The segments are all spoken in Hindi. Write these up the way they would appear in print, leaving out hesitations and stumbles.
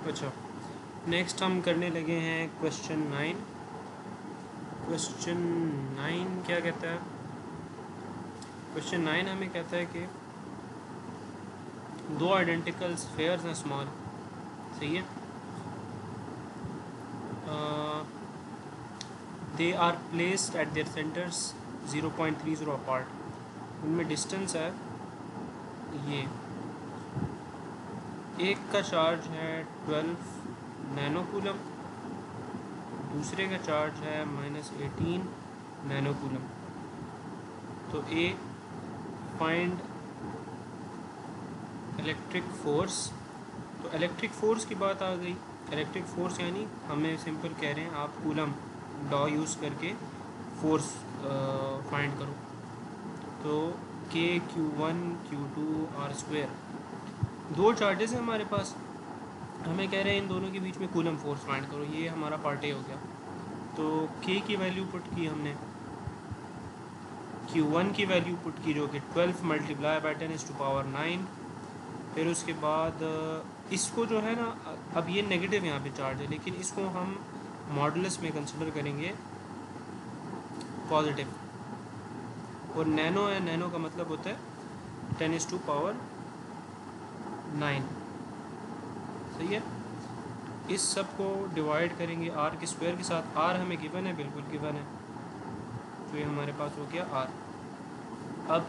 अच्छा, नेक्स्ट हम करने लगे हैं क्वेश्चन 9। क्वेश्चन 9 क्या कहता है? क्वेश्चन 9 हमें कहता है कि दो आइडेंटिकल स्फेयर्स हैं स्मॉल, सही है, they are placed at their centres 0.30 apart. उनमें डिस्टेंस है ये, एक का चार्ज है 12 नैनो कूलम, दूसरे का चार्ज है -18 नैनो कूलम। तो ए फाइंड इलेक्ट्रिक फोर्स। तो इलेक्ट्रिक फोर्स की बात आ गई। इलेक्ट्रिक फोर्स यानी हमें सिंपल कह रहे हैं आप कूलम लॉ यूज़ करके फोर्स फाइंड करो। तो के Q1 Q2 आर स्क्वायर, दो चार्जेस हैं हमारे पास, हमें कह रहे हैं इन दोनों के बीच में कूलम फोर्स फाइंड करो। ये हमारा पार्ट ए हो गया। तो के की वैल्यू पुट की हमने, Q1 की वैल्यू पुट की जो कि 12 मल्टीप्लाई बाई 10⁻⁹। फिर उसके बाद इसको जो है ना, अब ये नेगेटिव यहाँ पे चार्ज है, लेकिन इसको हम मॉडुलस में कंसिडर करेंगे पॉजिटिव। और नैनो है, नैनो का मतलब होता है 10⁻⁹, सही है। इस सब को डिवाइड करेंगे आर के स्क्वायर के साथ। आर हमें गिवन है, बिल्कुल गिवन है, तो ये हमारे पास हो गया आर। अब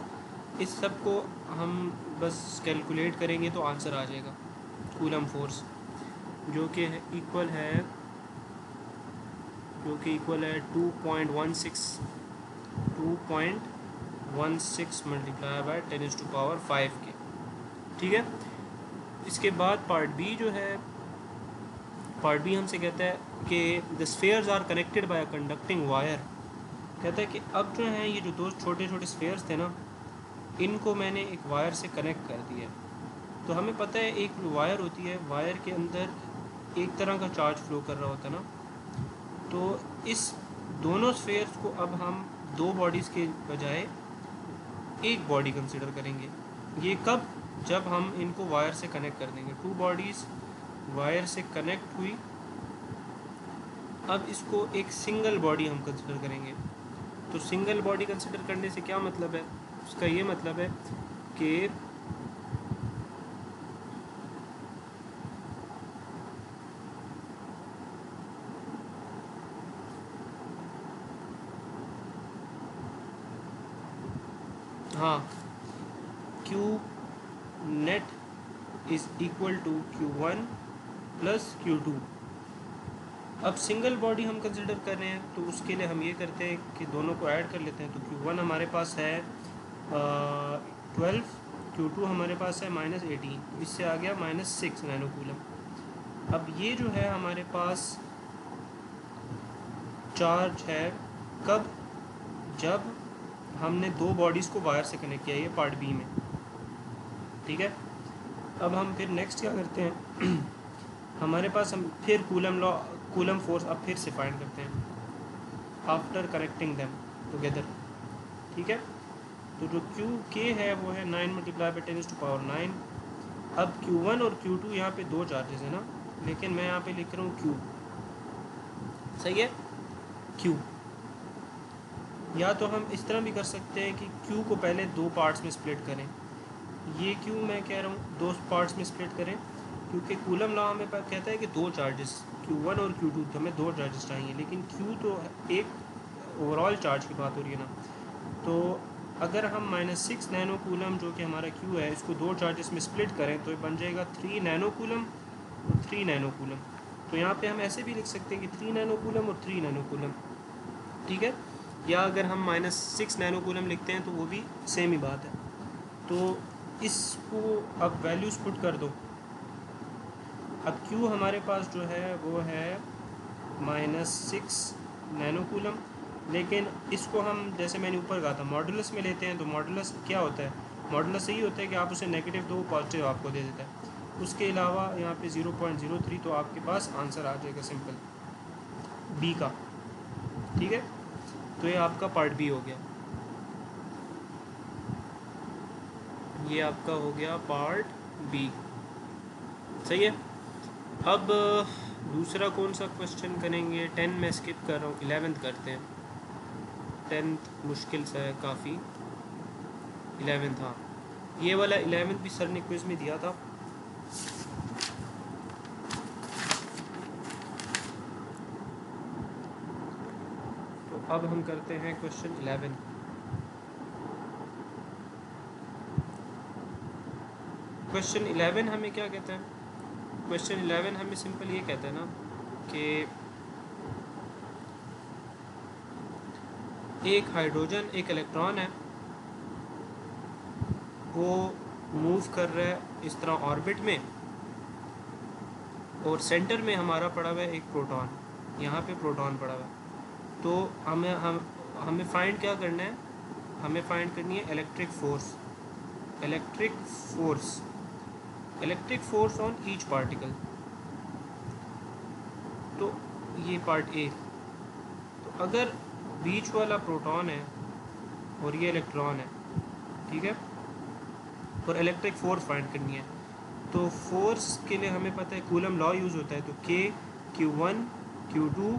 इस सब को हम बस कैलकुलेट करेंगे तो आंसर आ जाएगा कूलम फोर्स, जो कि इक्वल है 2.16 मल्टीप्लाई बाय 10⁵ के, ठीक है। इसके बाद पार्ट बी जो है, पार्ट बी हमसे कहता है कि the spheres are connected by a conducting wire. कहता है कि अब जो है ये जो दो छोटे छोटे स्फेयर्स थे ना, इनको मैंने एक वायर से कनेक्ट कर दिया। तो हमें पता है एक वायर होती है, वायर के अंदर एक तरह का चार्ज फ्लो कर रहा होता है ना। तो इस दोनों स्फेयर्स को अब हम दो बॉडीज़ के बजाय एक बॉडी कंसिडर करेंगे। ये कब? जब हम इनको वायर से कनेक्ट कर देंगे। टू बॉडीज़ वायर से कनेक्ट हुई, अब इसको एक सिंगल बॉडी हम कंसिडर करेंगे। तो सिंगल बॉडी कंसिडर करने से क्या मतलब है? उसका ये मतलब है कि हाँ, Q net is equal to Q1 plus Q2। अब सिंगल बॉडी हम कंसिडर कर रहे हैं, तो उसके लिए हम ये करते हैं कि दोनों को ऐड कर लेते हैं। तो Q1 हमारे पास है 12, Q2 हमारे पास है -18, इससे आ गया -6 नैनो कूलम। अब ये जो है हमारे पास चार्ज है कब? जब हमने दो बॉडीज़ को वायर से कनेक्ट किया, ये पार्ट बी में, ठीक है। अब हम फिर नेक्स्ट क्या करते हैं हमारे पास हम फिर कूलम फोर्स अब फिर से फाइंड करते हैं आफ्टर कनेक्टिंग देम टुगेदर, ठीक है। तो जो क्यू के है वो है 9 मल्टीप्लाई बाई 10⁻⁹। अब Q1 और Q2 यहाँ पे दो चार्जेस है ना, लेकिन मैं यहाँ पे लिख रहा हूँ Q, सही है, Q। या तो हम इस तरह भी कर सकते हैं कि Q को पहले दो पार्ट्स में स्प्लिट करें। ये Q मैं कह रहा हूँ दो पार्ट्स में स्प्लिट करें, क्योंकि कूलम लॉ हमें कहता है कि दो चार्जेस Q1 और Q2, तो हमें दो चार्जेस चाहिए, लेकिन Q तो एक ओवरऑल चार्ज की बात हो रही है ना। तो अगर हम -6 नैनो कूलम जो कि हमारा Q है, इसको दो चार्जेस में स्प्लिट करें तो ये बन जाएगा 3 नैनो कूलम और 3 नैनो कूलम। तो यहाँ पे हम ऐसे भी लिख सकते हैं कि 3 नैनो कूलम और 3 नैनो कूलम, ठीक है। या अगर हम -6 नैनो कूलम लिखते हैं तो वो भी सेम ही बात है। तो इसको अब वैल्यूज़ पुट कर दो। अब Q हमारे पास जो है वो है -6 नैनो कूलम, लेकिन इसको हम जैसे मैंने ऊपर कहा था मॉडुलस में लेते हैं। तो मॉडुलस क्या होता है? मॉडुलस यही होता है कि आप उसे नेगेटिव दो, पॉजिटिव आपको दे देता है। उसके अलावा यहाँ पे 0.03, तो आपके पास आंसर आ जाएगा सिंपल बी का, ठीक है। तो ये आपका पार्ट बी हो गया, ये आपका हो गया पार्ट बी, सही है। अब दूसरा कौन सा क्वेश्चन करेंगे? 10 मैं स्किप कर रहा हूँ, 11th करते हैं। 10th मुश्किल सा है काफ़ी। 11th, हाँ ये वाला 11th भी सर ने क्विज़ में दिया था। तो अब हम करते हैं क्वेश्चन 11। क्वेश्चन 11 हमें क्या कहता है? क्वेश्चन 11 हमें सिंपल ये कहता है ना कि एक हाइड्रोजन, एक इलेक्ट्रॉन है, वो मूव कर रहा है इस तरह ऑर्बिट में, और सेंटर में हमारा पड़ा हुआ है एक प्रोटॉन, यहाँ पे प्रोटॉन पड़ा हुआ है। तो हमें फाइंड क्या करना है? हमें फाइंड करनी है electric force. Electric force, electric force on each particle. तो ये पार्ट ए। तो अगर बीच वाला प्रोटॉन है और ये इलेक्ट्रॉन है, ठीक है, और इलेक्ट्रिक फोर्स फाइंड करनी है, तो फोर्स के लिए हमें पता है कूलम लॉ यूज़ होता है। तो K Q1 Q2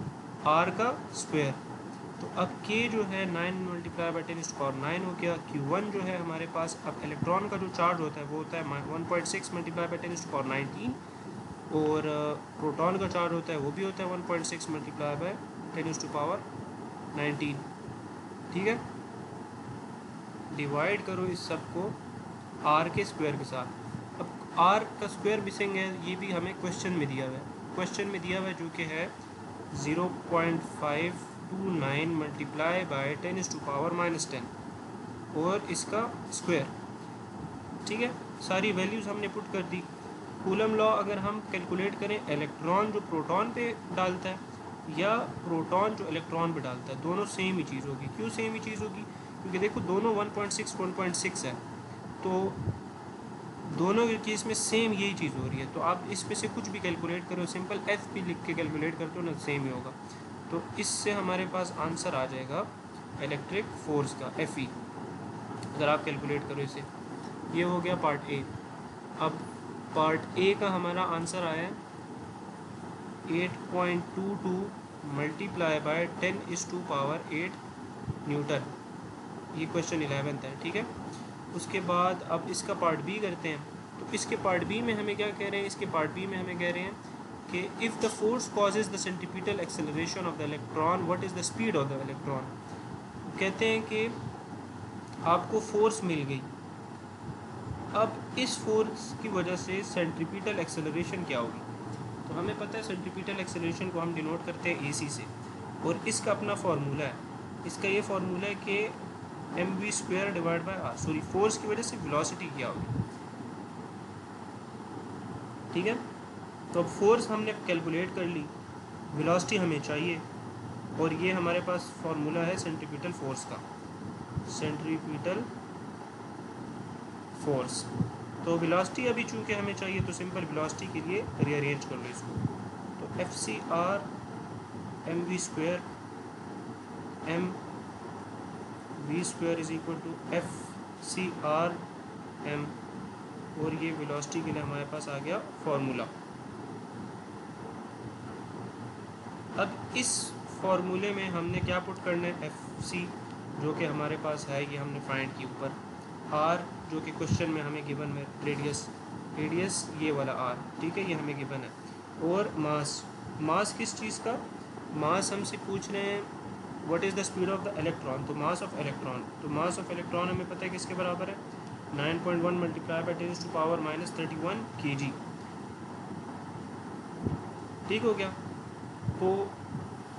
R का स्क्वायर। तो अब K जो है 9 मल्टीप्लाई बाई 10⁻⁹ हो गया। Q1 जो है हमारे पास, अब इलेक्ट्रॉन का जो चार्ज होता है वो होता है 1.6 मल्टीप्लाई बाई 10⁻⁹, और प्रोटॉन का चार्ज होता है वो भी होता है 1.6 मल्टीप्लाई बाई 10⁻⁹। ठीक है, डिवाइड करो इस सब को R के स्क्वायर के साथ। अब R का स्क्वायर मिसिंग है, ये भी हमें क्वेश्चन में दिया हुआ है। क्वेश्चन में दिया हुआ है जो कि है 0.529 मल्टीप्लाई बाई 10⁻⁻10 और इसका स्क्वायर। ठीक है, सारी वैल्यूज़ हमने पुट कर दी। कूलम लॉ अगर हम कैलकुलेट करें, इलेक्ट्रॉन जो प्रोटॉन पे डालता है या प्रोटॉन जो इलेक्ट्रॉन पे डालता है, दोनों सेम ही चीज़ होगी। क्यों सेम ही चीज़ होगी? क्योंकि देखो दोनों 1.6 है, तो दोनों के केस में सेम यही चीज़ हो रही है। तो आप इसमें से कुछ भी कैलकुलेट करो, सिंपल एफ भी लिख के कैलकुलेट करते हो ना, सेम ही होगा। तो इससे हमारे पास आंसर आ जाएगा इलेक्ट्रिक फोर्स का एफ ई, अगर आप कैलकुलेट करो इसे। ये हो गया पार्ट ए। अब पार्ट ए का हमारा आंसर आया है 8.22 मल्टीप्लाई बाय 10⁸8 न्यूटन। ये क्वेश्चन 11th है, ठीक है। उसके बाद अब इसका पार्ट बी करते हैं। तो इसके पार्ट बी में हमें क्या कह रहे हैं? इसके पार्ट बी में हमें कह रहे हैं कि if the force causes the centripetal acceleration of the electron, what is the speed of the electron. कहते हैं कि आपको फोर्स मिल गई, अब इस फोर्स की वजह से सेंट्रीपिटल एक्सेलरेशन क्या होगी। तो हमें पता है सेंट्रीपिटल एक्सेलरेशन को हम डिनोट करते हैं AC से, और इसका अपना फार्मूला है। इसका ये फार्मूला है कि mv² divide by r, sorry force की वजह से वेलोसिटी क्या होगी। ठीक है, तो अब फोर्स हमने कैलकुलेट कर ली, वेलोसिटी हमें चाहिए, और ये हमारे पास फार्मूला है सेंट्रीपिटल फोर्स का, सेंट्रीपिटल फोर्स। तो वेलोसिटी अभी चूँकि हमें चाहिए, तो सिंपल वेलोसिटी के लिए रीअरेंज कर लो इसको। तो Fcr mv² mv² is equal to Fcr m, और ये वेलोसिटी के लिए हमारे पास आ गया फार्मूला। अब इस फार्मूले में हमने क्या पुट करना है? Fc जो कि हमारे पास है, ये हमने फाइंड की ऊपर। R जो कि क्वेश्चन में हमें गिवन है, रेडियस ये वाला R, ठीक है, ये हमें गिवन है। और मास किस चीज़ का? मास हमसे पूछ रहे हैं what is the speed of the electron, तो मास ऑफ इलेक्ट्रॉन। तो मास ऑफ इलेक्ट्रॉन हमें पता है किसके बराबर है? 9.1 मल्टीप्लाई बाई 10⁻⁻31 kg। ठीक हो गया। तो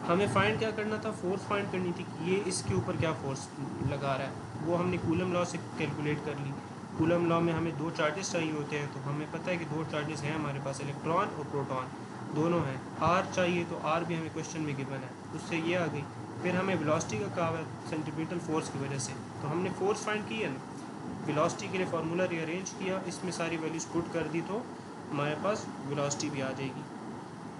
हमें फाइंड क्या करना था? फोर्स फाइंड करनी थी कि ये इसके ऊपर क्या फोर्स लगा रहा है। वो हमने कूलम लॉ से कैलकुलेट कर ली। कूलम लॉ में हमें दो चार्जेस चाहिए होते हैं, तो हमें पता है कि दो चार्जेस हैं हमारे पास, इलेक्ट्रॉन और प्रोटॉन दोनों हैं। आर चाहिए, तो आर भी हमें क्वेश्चन में गिवन है, उससे ये आ गई। फिर हमें वेलोसिटी का कहा है सेंट्रीपिटल फोर्स की वजह से, तो हमने फोर्स फाइंड की है ना। वेलोसिटी के लिए फार्मूला रीअरेंज किया, इसमें सारी वैल्यूज पुट कर दी, तो हमारे पास वेलोसिटी भी आ जाएगी।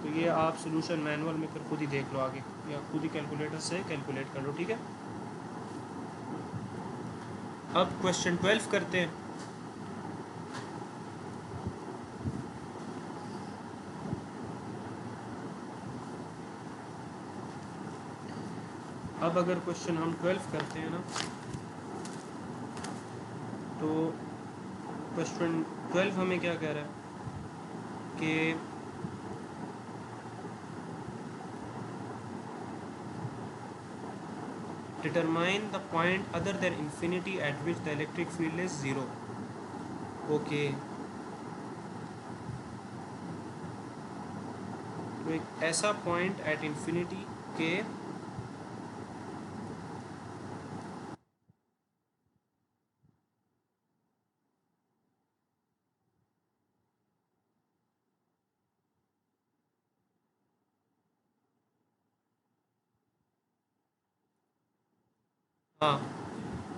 तो ये आप सोल्यूशन मैनुअल में फिर खुद ही देख लो आगे, या खुद ही कैलकुलेटर से कैलकुलेट कर लो, ठीक है। अब क्वेश्चन 12 करते हैं। अब अगर क्वेश्चन हम 12 करते हैं ना, तो क्वेश्चन 12 हमें क्या कह रहा है कि determine the point other than infinity eight which the electric field is zero. Okay, तो एक ऐसा पॉइंट एट इंफिनिटी के हाँ,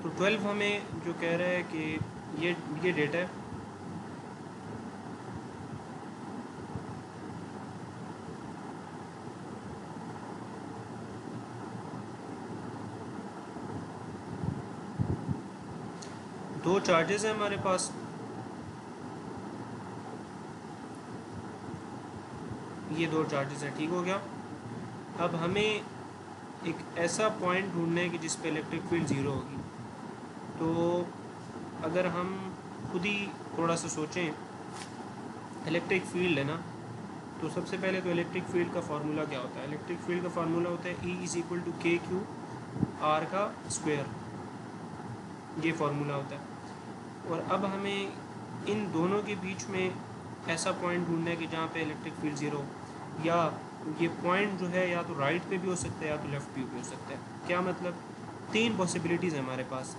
तो 12 हमें जो कह रहा है कि ये डेटा है, दो चार्जेस हैं हमारे पास, ये दो चार्जेस हैं, ठीक हो गया। अब हमें एक ऐसा पॉइंट ढूंढना है कि जिस पे इलेक्ट्रिक फील्ड ज़ीरो होगी। तो अगर हम खुद ही थोड़ा सा सोचें, इलेक्ट्रिक फील्ड है ना, तो सबसे पहले तो इलेक्ट्रिक फील्ड का फार्मूला क्या होता है? इलेक्ट्रिक फील्ड का फार्मूला होता है E इज़ इक्वल टू के क्यू आर का स्क्वायर, ये फार्मूला होता है। और अब हमें इन दोनों के बीच में ऐसा पॉइंट ढूंढना है कि जहाँ पे इलेक्ट्रिक फील्ड ज़ीरो, या ये पॉइंट जो है या तो राइट पे भी हो सकता है या तो लेफ़्ट पे भी हो सकता है। क्या मतलब? तीन पॉसिबिलिटीज़ हैं हमारे पास।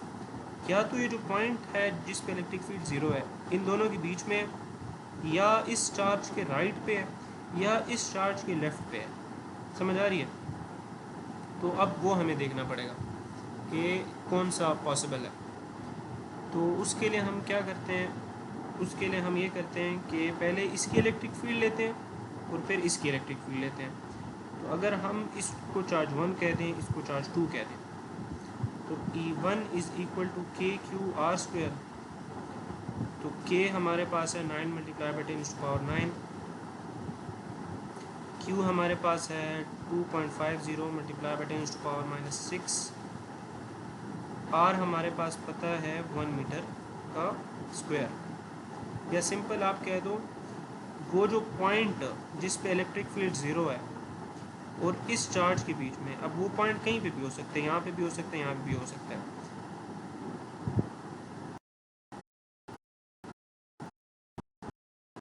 या तो ये जो पॉइंट है जिस पे इलेक्ट्रिक फील्ड ज़ीरो है, इन दोनों के बीच में, या इस चार्ज के राइट पे है, या इस चार्ज के लेफ़्ट पे है। समझ आ रही है? तो अब वो हमें देखना पड़ेगा कि कौन सा पॉसिबल है। तो उसके लिए हम क्या करते हैं, उसके लिए हम ये करते हैं कि पहले इसकी इलेक्ट्रिक फील्ड लेते हैं और फिर इसकी इलेक्ट्रिक फील्ड लेते हैं। तो अगर हम इसको चार्ज 1 कह दें, इसको चार्ज 2 कह दें, तो E1 इज़ इक्वल टू के क्यू आर स्क्वायर। तो के हमारे पास है 9 मल्टीप्लाई बाई 10⁻⁹, क्यू हमारे पास है 2.50 मल्टीप्लाई बाई 10⁻⁻⁶, आर हमारे पास पता है 1 मीटर का स्क्वायर। या सिंपल आप कह दो, वो जो पॉइंट जिस पे इलेक्ट्रिक फील्ड ज़ीरो है और इस चार्ज के बीच में, अब वो पॉइंट कहीं पे भी हो सकते हैं, यहाँ पे भी हो सकते हैं, यहाँ पे भी हो सकता है।